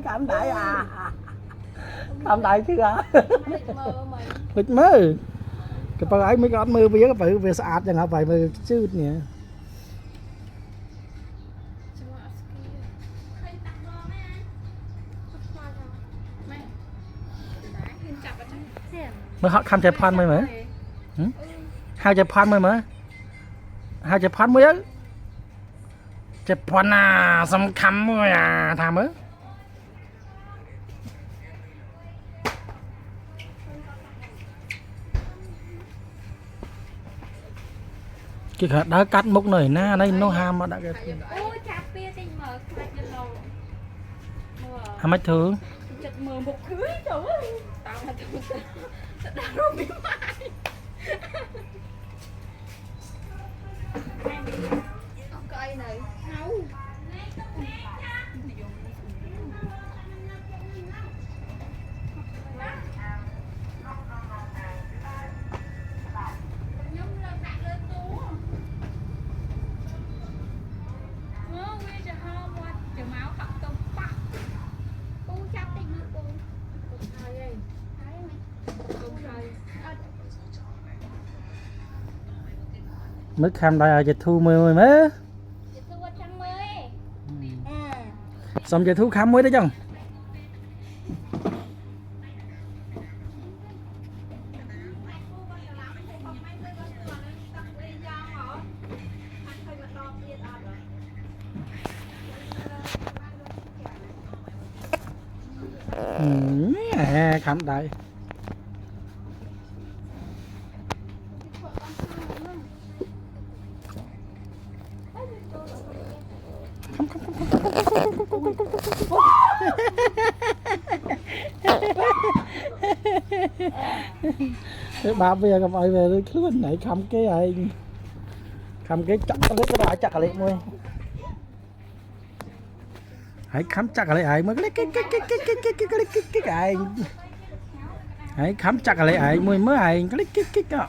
Cảm đại à. Cảm đại chứ à. Lịch mơ. Cái bà ấy mấy con mơ bây giờ phải về sạch chẳng hạn phải về chứ nhỉ. Mới họ khăm chạy phan mới mà. Hai chạy phan mới mà. Hai chạy phan mới á. Chạy phan à, xong khăm mới à, thà mới. Cái khả đã cắt mốc này na đây nó ham mà đã cái. Hàm mấy thứ. Chật mờ một cưới trời ơi. Tao mà tao đã rồi bị mai. Cây này nấu. Mới khám đây là thu mới mới xong giờ thu khám mới đấy chồng khám đây cái bà bây giờ gặp ai về cái bên này khăm cái ai khăm cái chặt lấy cái bà chặt lại môi hãy khám chặt lại ai mới cái ai hãy khám chặt lại ai mới mới ai cái đó